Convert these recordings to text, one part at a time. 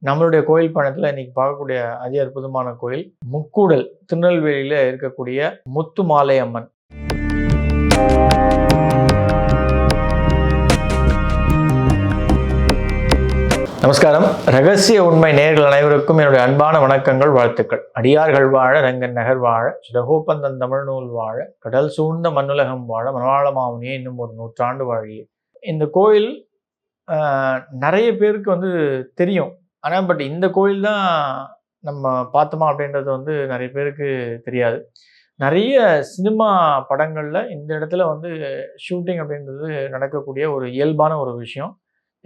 நம்மளுடைய கோயில் பயணத்தில் இன்னைக்கு பார்க்கக்கூடிய அதி அற்புதமான கோயில் முக்கூடல், திருநெல்வேலியில் இருக்கக்கூடிய முத்துமாலை அம்மன். நமஸ்காரம். ரகசிய உண்மை நேயர்கள் அனைவருக்கும் என்னுடைய அன்பான வணக்கங்கள், வாழ்த்துக்கள். அடியார்கள் வாழ, ரங்கன் நகர் வாழ, சிறகோப்பந்தன் தமிழ் நூல் வாழ, கடல் சூழ்ந்த மண்ணுலகம் வாழ, மனவாள மாமுனியே இன்னும் ஒரு 100 ஆண்டு வாழியே. இந்த கோயில் நிறைய பேருக்கு தெரியும். ஆனால் இந்த கோயில் தான் நம்ம பார்த்தோமா அப்படின்றது நிறைய பேருக்கு தெரியாது. நிறைய சினிமா படங்களில் இந்த இடத்துல ஷூட்டிங் அப்படின்றது நடக்கக்கூடிய ஒரு இயல்பான ஒரு விஷயம்.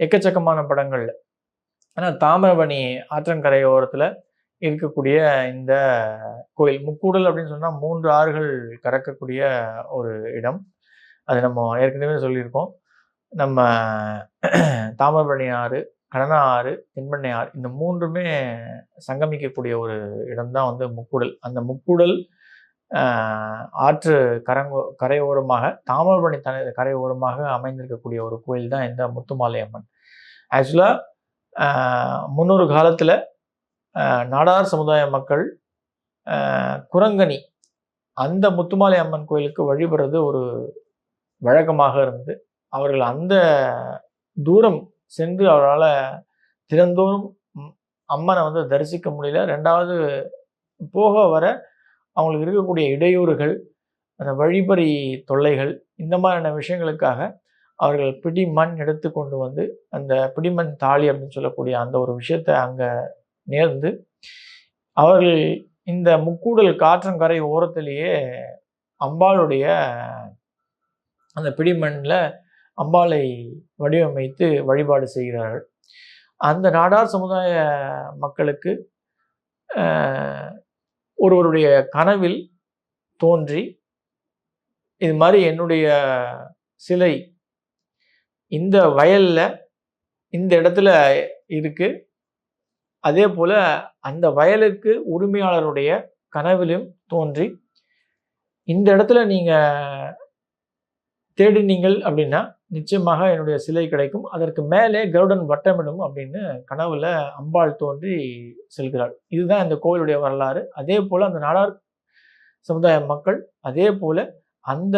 எக்கச்சக்கமான படங்களில். ஆனால் தாமிரபரணி ஆற்றங்கரை ஓரத்தில் இருக்கக்கூடிய இந்த கோயில் முக்கூடல் அப்படின்னு சொன்னால் 3 ஆறுகள் கறக்கக்கூடிய ஒரு இடம். அது நம்ம ஏற்கனவே சொல்லியிருக்கோம். நம்ம தாமிரபரணி ஆறு, கடனா ஆறு, தென்பெண்ணை ஆறு, இந்த 3மே சங்கமிக்கக்கூடிய ஒரு இடம்தான் முக்கூடல். அந்த முக்கூடல் ஆற்று கரையோரமாக, தாமிரபரணி கரையோரமாக அமைந்திருக்கக்கூடிய ஒரு கோயில் தான் இந்த முத்துமாலை அம்மன். ஆக்சுவலாக முன்னொரு காலத்தில் நாடார் சமுதாய மக்கள் குரங்கணி அந்த முத்துமாலை அம்மன் கோயிலுக்கு வழிபடுறது ஒரு வழக்கமாக இருந்தது. அவர்கள் அந்த தூரம் சென்று அவரால் தினந்தோறும் அம்மனை தரிசிக்க முடியல. 2வது போக வர அவங்களுக்கு இருக்கக்கூடிய இடையூறுகள், அந்த வழிபறி தொல்லைகள், இந்த மாதிரியான விஷயங்களுக்காக அவர்கள் பிடி மண் எடுத்து கொண்டு அந்த பிடிமண் தாலி அப்படின்னு சொல்லக்கூடிய அந்த ஒரு விஷயத்தை அங்கே நேர்ந்து அவர்கள் இந்த முக்கூடல் காற்றங்கரை ஓரத்திலேயே அம்பாளுடைய அந்த பிடிமண்ணில் அம்பாளை வடிவமைத்து வழிபாடு செய்கிறார்கள். அந்த நாடார் சமுதாய மக்களுக்கு ஒருவருடைய கனவில் தோன்றி, இது மாதிரி என்னுடைய சிலை இந்த வயல்ல இந்த இடத்துல இருக்கு, அதே போல அந்த வயலுக்கு உரிமையாளருடைய கனவிலும் தோன்றி இந்த இடத்துல நீங்க தேடினீங்கள் அப்படின்னா நிச்சயமாக என்னுடைய சிலை கிடைக்கும், அதற்கு மேலே கருடன் வட்டமிடும் அப்படின்னு கனவுல அம்பாள் தோன்றி செல்கிறாள். இதுதான் இந்த கோயிலுடைய வரலாறு. அதே போல அந்த நாடார் சமுதாய மக்கள் அதே போல அந்த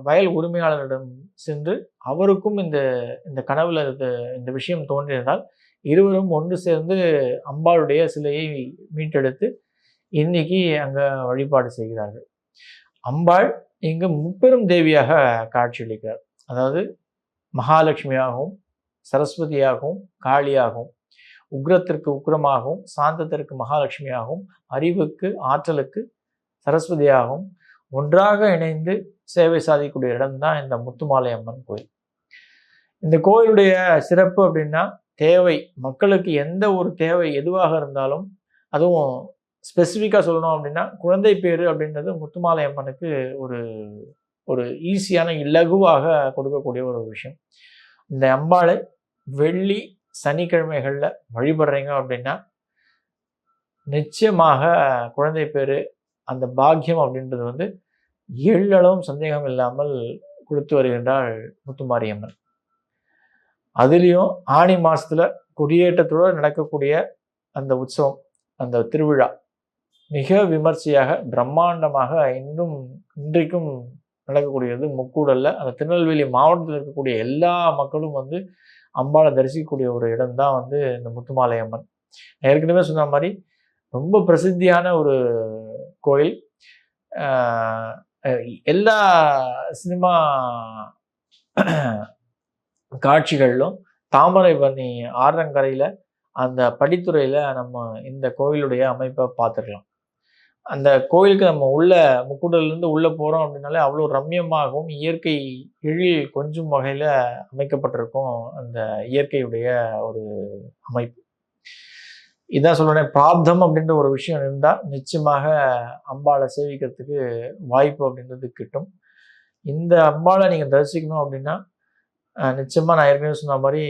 வயல் உரிமையாளரிடம் சென்று அவருக்கும் இந்த கனவுல இந்த விஷயம் தோன்றியதால் இருவரும் ஒன்று சேர்ந்து அம்பாளுடைய சிலையை மீட்டெடுத்து இன்னைக்கு அங்க வழிபாடு செய்கிறார்கள். அம்பாள் இங்கு முப்பெரும் தேவியாக காட்சியளிக்கிறார். அதாவது மகாலட்சுமியாகவும், சரஸ்வதியாகவும், காளியாகவும், உக்ரத்திற்கு உக்ரமாகவும், சாந்தத்திற்கு மகாலட்சுமியாகவும், அறிவுக்கு ஆற்றலுக்கு சரஸ்வதியாகவும் ஒன்றாக இணைந்து சேவை சாதிக்கக்கூடிய இடம்தான் இந்த முத்துமாலை அம்மன் கோயில். இந்த கோயிலுடைய சிறப்பு அப்படின்னா, தேவை மக்களுக்கு எந்த ஒரு தேவை எதுவாக இருந்தாலும், அதுவும் ஸ்பெசிஃபிக்காக சொல்லணும் அப்படின்னா குழந்தை பேரு அப்படின்றது முத்துமாலை அம்மனுக்கு ஒரு ஒரு ஈஸியான இலகுவாக கொடுக்கக்கூடிய ஒரு விஷயம். இந்த அம்பாளை வெள்ளி சனிக்கிழமைகளில் வழிபடுறீங்க அப்படின்னா நிச்சயமாக குழந்தை பேரு, அந்த பாக்கியம் அப்படின்றது எள்ளளவும் சந்தேகம் இல்லாமல் கொடுத்து வருகின்றாள் முத்துமாரியம்மன். அதுலேயும் ஆனி மாசத்துல கொடியேற்றத்தோடு நடக்கக்கூடிய அந்த உற்சவம், அந்த திருவிழா மிக விமர்சையாக பிரம்மாண்டமாக இன்றைக்கும் நடக்கக்கூடியது முக்கூடல்ல. அந்த திருநெல்வேலி மாவட்டத்தில் இருக்கக்கூடிய எல்லா மக்களும் அம்பாளை தரிசிக்கக்கூடிய ஒரு இடம் தான் இந்த முத்துமாலை அம்மன். ஏற்கனவே சொன்ன மாதிரி ரொம்ப பிரசித்தியான ஒரு கோயில். எல்லா சினிமா காட்சிகளிலும் தாமிரபரணி ஆற்றங்கரையில் அந்த படித்துறையில் நம்ம இந்த கோயிலுடைய அமைப்பை பார்த்துருக்கலாம். அந்த கோயிலுக்கு நம்ம முக்கூடலேருந்து உள்ளே போகிறோம் அப்படின்னாலே அவ்வளோ ரம்யமாகவும் இயற்கை எழில் கொஞ்சம் வகையில் அமைக்கப்பட்டிருக்கும் அந்த இயற்கையுடைய ஒரு அமைப்பு. இதான் சொல்றேன், பிராப்தம் அப்படின்ற ஒரு விஷயம் இருந்தால் நிச்சயமாக அம்பாளை சேவிக்கிறதுக்கு வாய்ப்பு அப்படின்றது கிட்டும். இந்த அம்பாளை நீங்கள் தரிசிக்கணும் அப்படின்னா நிச்சயமாக நான் ஏற்கனவே சொன்ன மாதிரி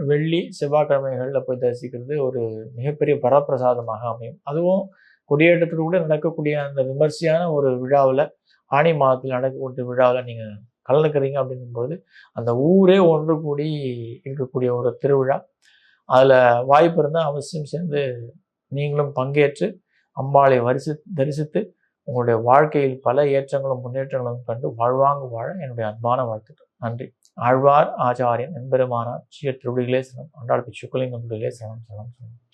வெள்ளி செவ்வாய்க்கிழமைகளில் போய் தரிசிக்கிறது ஒரு மிகப்பெரிய வரப்பிரசாதமாக அமையும். அதுவும் கொடியேற்றத்தோடு கூட நடக்கக்கூடிய அந்த விமர்சையான ஒரு விழாவில், ஆனி மாதத்தில் நடக்கக்கூடிய விழாவில் நீங்கள் கலந்துக்கிறீங்க அப்படிங்கும்போது அந்த ஊரே ஒன்று கூடி இருக்கக்கூடிய ஒரு திருவிழா. அதில் வாய்ப்பு இருந்தால் அவசியம் சேர்ந்து நீங்களும் பங்கேற்று அம்பாளை தரிசித்து உங்களுடைய வாழ்க்கையில் பல ஏற்றங்களும் முன்னேற்றங்களும் கண்டு வாழ்வாங்கு வாழ என்னுடைய அன்பான வாழ்த்துக்கள். நன்றி. ஆழ்வார் ஆச்சாரியன் எம்பெருமானார் ஸ்ரீ திருவடிகளே சரணம். ஆண்டாள் சுக்குலிங்கம் திருவடிகளே சரணம் சரணம் சரணம்.